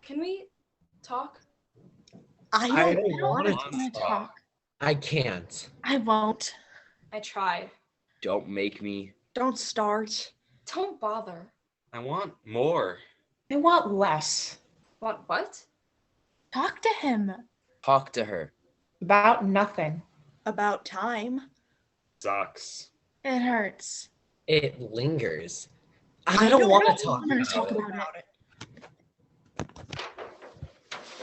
Can we talk? I I don't don't want want to to talk. I can't. I won't. I tried. Don't make me. Don't start. Don't bother. I want more. I want less. Want what? Talk to him. Talk to her. About nothing. About time. Sucks. It hurts. It lingers. I don't want to talk. I'm going to talk about it.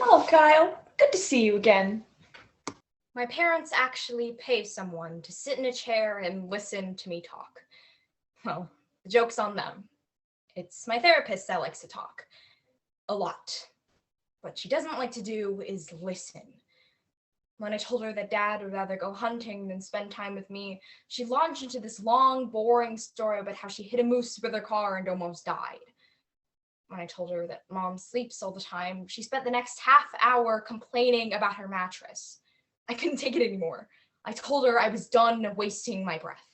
Oh, Kyle. Good to see you again. My parents actually pay someone to sit in a chair and listen to me talk. Well, the joke's on them. It's my therapist that likes to talk. A lot. What she doesn't like to do is listen. When I told her that Dad would rather go hunting than spend time with me, she launched into this long, boring story about how she hit a moose with her car and almost died. When I told her that Mom sleeps all the time, she spent the next half hour complaining about her mattress. I couldn't take it anymore. I told her I was done wasting my breath.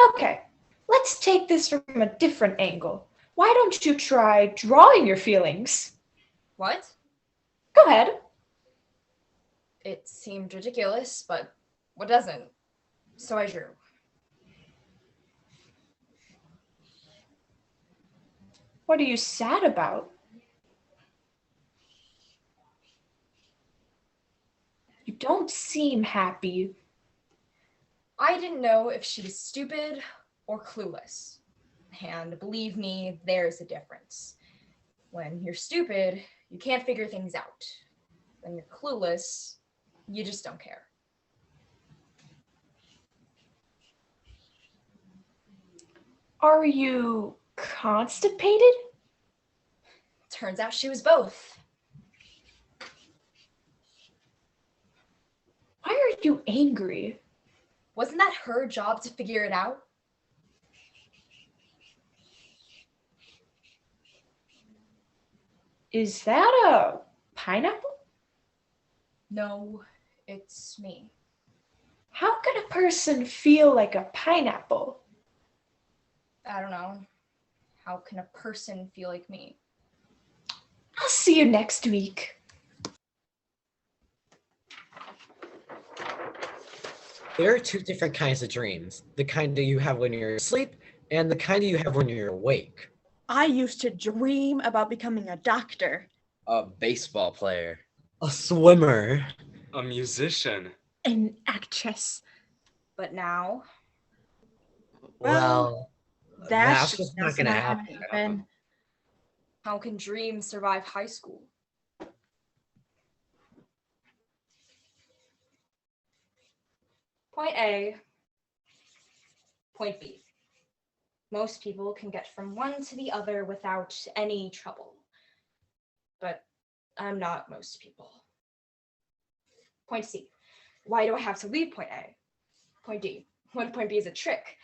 Okay, let's take this from a different angle. Why don't you try drawing your feelings? What? Go ahead. It seemed ridiculous, but what doesn't? So I drew. What are you sad about? You don't seem happy. I didn't know if she was stupid or clueless. And believe me, there's a difference. When you're stupid, you can't figure things out. When you're clueless, you just don't care. Are you constipated? Turns out she was both. Why are you angry? Wasn't that her job to figure it out? Is that a pineapple? No, it's me. How can a person feel like a pineapple? I don't know. How can a person feel like me? I'll see you next week. There are two different kinds of dreams. The kind that you have when you're asleep and the kind that you have when you're awake. I used to dream about becoming a doctor. A baseball player. A swimmer. A musician. An actress. But now, Well, that's just not going to gonna happen. how can dreams survive high school? Point A, point B. Most people can get from one to the other without any trouble. But I'm not most people. Point C, why do I have to leave point A? Point D, what if point B is a trick?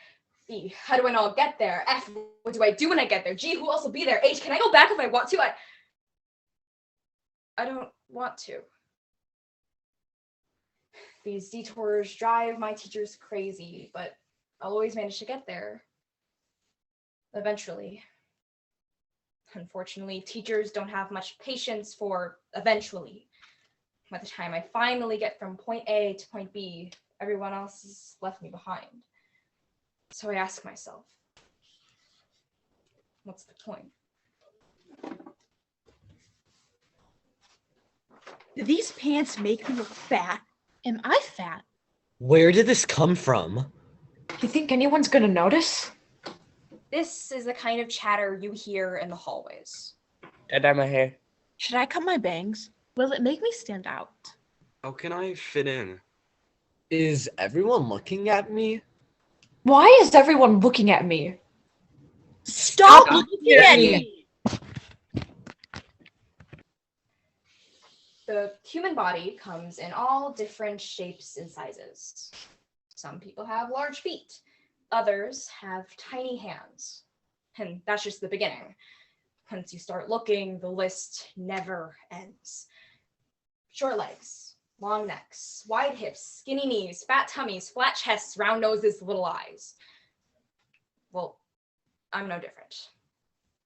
E, how do I know I'll get there? F, what do I do when I get there? G, who else will be there? H, can I go back if I want to? I don't want to. These detours drive my teachers crazy, but I'll always manage to get there. Eventually. Unfortunately, teachers don't have much patience for eventually. By the time I finally get from point A to point B, everyone else has left me behind. So I ask myself, what's the point? Do these pants make me look fat? Am I fat? Where did this come from? You think anyone's gonna notice? This is the kind of chatter you hear in the hallways. I dye my hair. Should I cut my bangs? Will it make me stand out? How can I fit in? Is everyone looking at me? Why is everyone looking at me? Stop looking at me! The human body comes in all different shapes and sizes. Some people have large feet. Others have tiny hands. And that's just the beginning. Once you start looking, the list never ends. Short legs, long necks, wide hips, skinny knees, fat tummies, flat chests, round noses, little eyes. Well, I'm no different.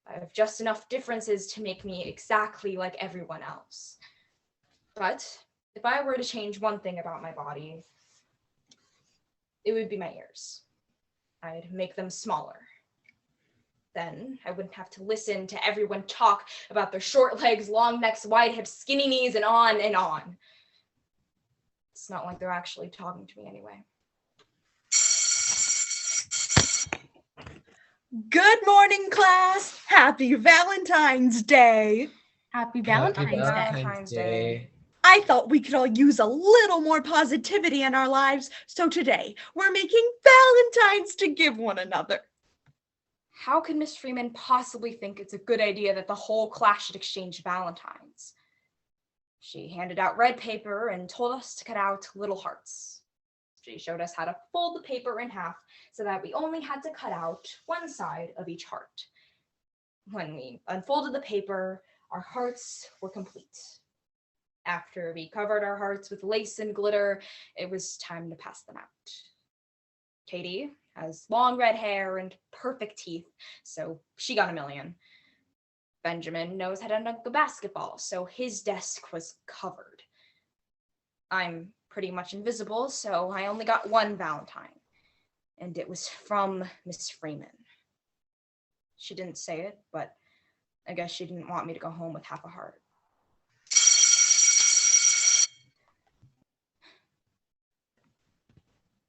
I have just enough differences to make me exactly like everyone else. But if I were to change one thing about my body, it would be my ears. I'd make them smaller. Then I wouldn't have to listen to everyone talk about their short legs, long necks, wide hips, skinny knees, and on and on. It's not like they're actually talking to me anyway. Good morning, class. Happy Valentine's Day. Happy Happy Valentine's Day. Valentine's Day. I thought we could all use a little more positivity in our lives, so today we're making Valentines to give one another. How could Miss Freeman possibly think it's a good idea that the whole class should exchange Valentines? She handed out red paper and told us to cut out little hearts. She showed us how to fold the paper in half so that we only had to cut out one side of each heart. When we unfolded the paper, our hearts were complete. After we covered our hearts with lace and glitter, it was time to pass them out. Katie has long red hair and perfect teeth, so she got 1,000,000. Benjamin knows how to dunk a basketball, so his desk was covered. I'm pretty much invisible, so I only got one Valentine, and it was from Miss Freeman. She didn't say it, but I guess she didn't want me to go home with half a heart.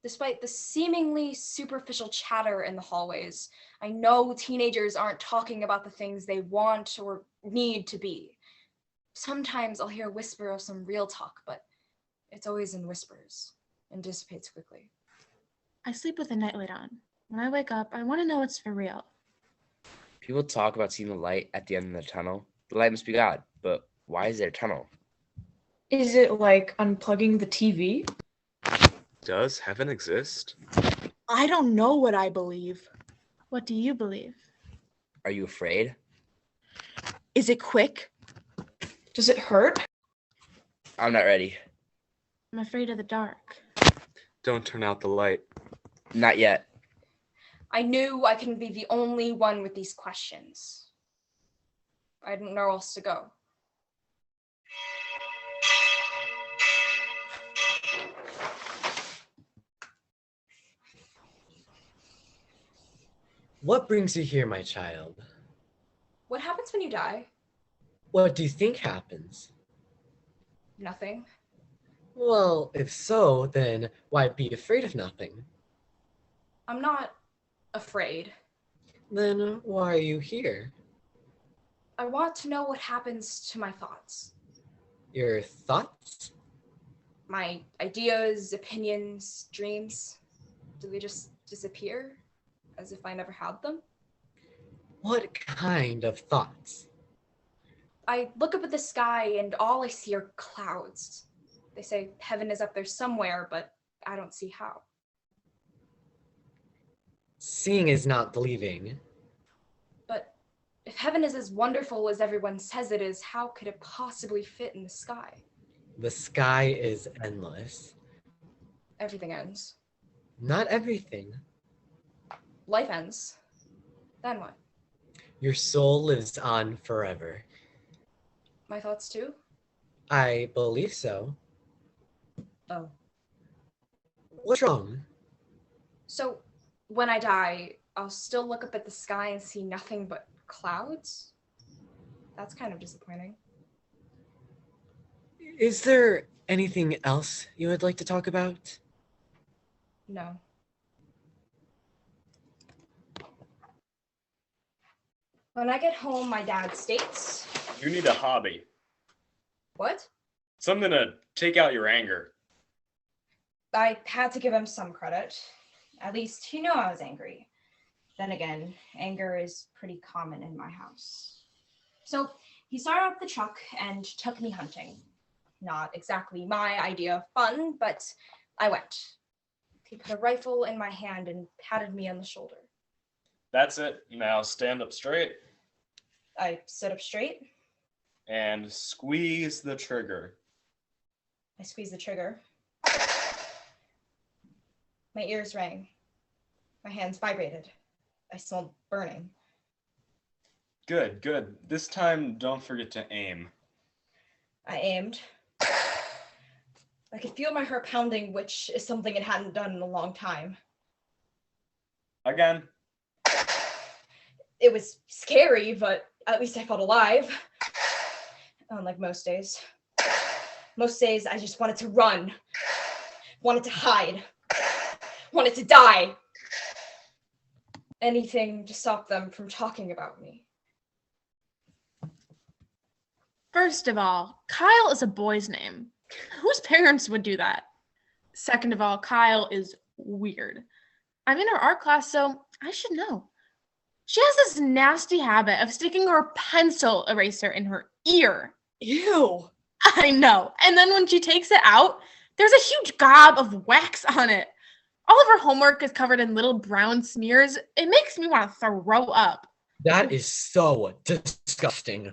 Despite the seemingly superficial chatter in the hallways, I know teenagers aren't talking about the things they want or need to be. Sometimes I'll hear a whisper of some real talk, but it's always in whispers and dissipates quickly. I sleep with a nightlight on. When I wake up, I want to know it's for real. People talk about seeing the light at the end of the tunnel. The light must be God, but why is there a tunnel? Is it like unplugging the TV? Does heaven exist? I don't know what I believe. What do you believe? Are you afraid? Is it quick? Does it hurt? I'm not ready. I'm afraid of the dark. Don't turn out the light. Not yet. I knew I couldn't be the only one with these questions. I didn't know where else to go. What brings you here, my child? What happens when you die? What do you think happens? Nothing. Well, if so, then why be afraid of nothing? I'm not afraid. Then why are you here? I want to know what happens to my thoughts. Your thoughts? My ideas, opinions, dreams. Do they just disappear? As if I never had them? What kind of thoughts? I look up at the sky and all I see are clouds. They say heaven is up there somewhere, but I don't see how. Seeing is not believing. But if heaven is as wonderful as everyone says it is, how could it possibly fit in the sky? The sky is endless. Everything ends. Not everything. Life ends. Then what? Your soul lives on forever. My thoughts too? I believe so. Oh. What's wrong? So when I die, I'll still look up at the sky and see nothing but clouds? That's kind of disappointing. Is there anything else you would like to talk about? No. When I get home, my dad states, You need a hobby. what? Something to take out your anger. I had to give him some credit. At least he knew I was angry. Then again, anger is pretty common in my house. So he started up the truck and took me hunting. Not exactly my idea of fun, but I went. He put a rifle in my hand and patted me on the shoulder. That's it. Now stand up straight I stood up straight. and squeeze the trigger. I squeezed the trigger. My ears rang. My hands vibrated. I smelled burning. Good, good. This time, don't forget to aim. I aimed. I could feel my heart pounding, which is something it hadn't done in a long time. Again. It was scary, but at least I felt alive. Unlike most days. Most days, I just wanted to run. Wanted to hide. Wanted to die. Anything to stop them from talking about me. First of all, Kyle is a boy's name. Whose parents would do that? Second of all, Kyle is weird. I'm in her art class, so I should know. She has this nasty habit of sticking her pencil eraser in her ear. Ew. I know. And then when she takes it out, there's a huge gob of wax on it. All of her homework is covered in little brown smears. It makes me want to throw up. That is so disgusting.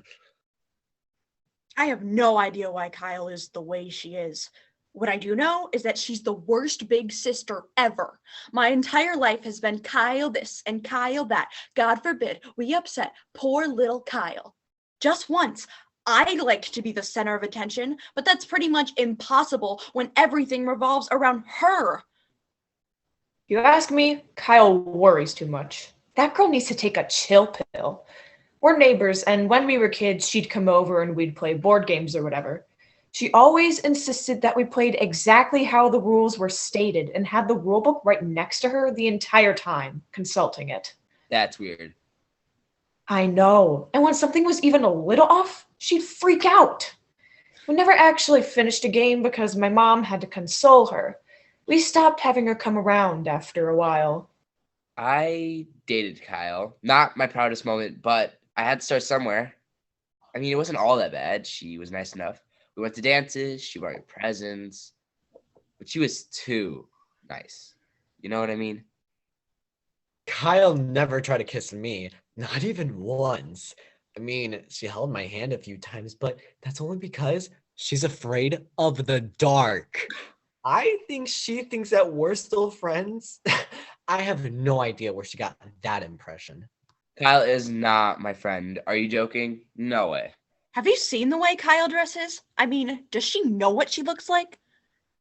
I have no idea why Kyle is the way she is. What I do know is that she's the worst big sister ever. My entire life has been Kyle this and Kyle that. God forbid we upset poor little Kyle. Just once, I like to be the center of attention, but that's pretty much impossible when everything revolves around her. If you ask me, Kyle worries too much. That girl needs to take a chill pill. We're neighbors, and when we were kids, she'd come over and we'd play board games or whatever. She always insisted that we played exactly how the rules were stated and had the rulebook right next to her the entire time, consulting it. That's weird. I know. And when something was even a little off, she'd freak out. We never actually finished a game because my mom had to console her. We stopped having her come around after a while. I dated Kyle. Not my proudest moment, but I had to start somewhere. I mean, it wasn't all that bad. She was nice enough. We went to dances. She brought me presents. But she was too nice. You know what I mean? Kyle never tried to kiss me, not even once. I mean, she held my hand a few times, but that's only because she's afraid of the dark. I think she thinks that we're still friends. I have no idea where she got that impression. Kyle is not my friend. Are you joking? No way. Have you seen the way Kyle dresses? I mean, does she know what she looks like?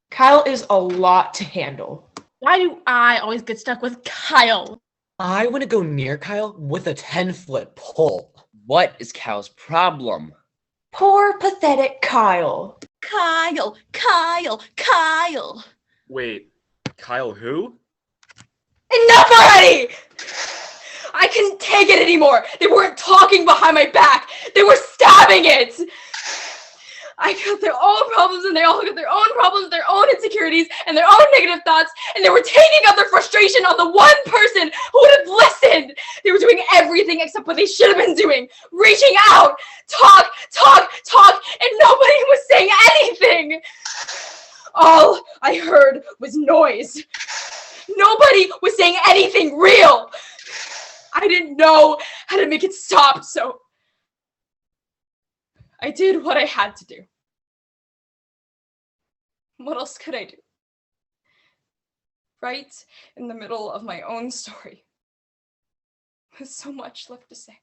Kyle is a lot to handle. Why do I always get stuck with Kyle? I want to go near Kyle with a 10-foot pole. What is Kyle's problem? Poor, pathetic Kyle. Kyle, Kyle, Kyle. Wait, Kyle who? Enough already! I couldn't take it anymore. They weren't talking behind my back. They were stabbing it. I got their own problems and they all got their own problems, their own insecurities, and their own negative thoughts, and they were taking out their frustration on the one person who would have listened. They were doing everything except what they should have been doing. Reaching out, talk, and nobody was saying anything. All I heard was noise. Nobody was saying anything real. I didn't know how to make it stop, so I did what I had to do. What else could I do? Right in the middle of my own story, with so much left to say,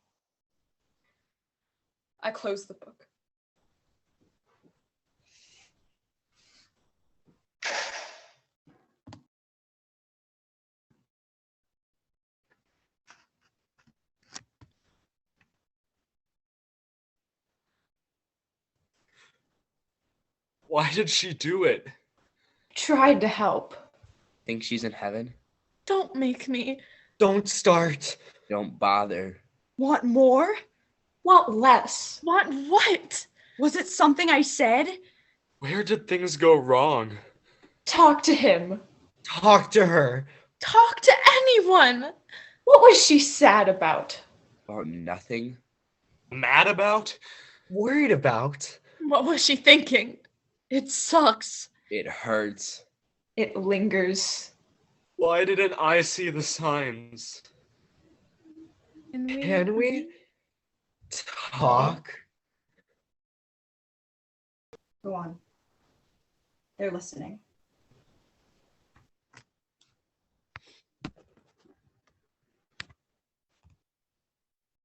I closed the book. Why did she do it? Tried to help. Think she's in heaven? Don't make me. Don't start. Don't bother. Want more? Want less. Want what? Was it something I said? Where did things go wrong? Talk to him. Talk to her. Talk to anyone. What was she sad about? About nothing? Mad about? Worried about. What was she thinking? It sucks. It hurts. It lingers. Why didn't I see the signs? Can we talk? Go on. They're listening.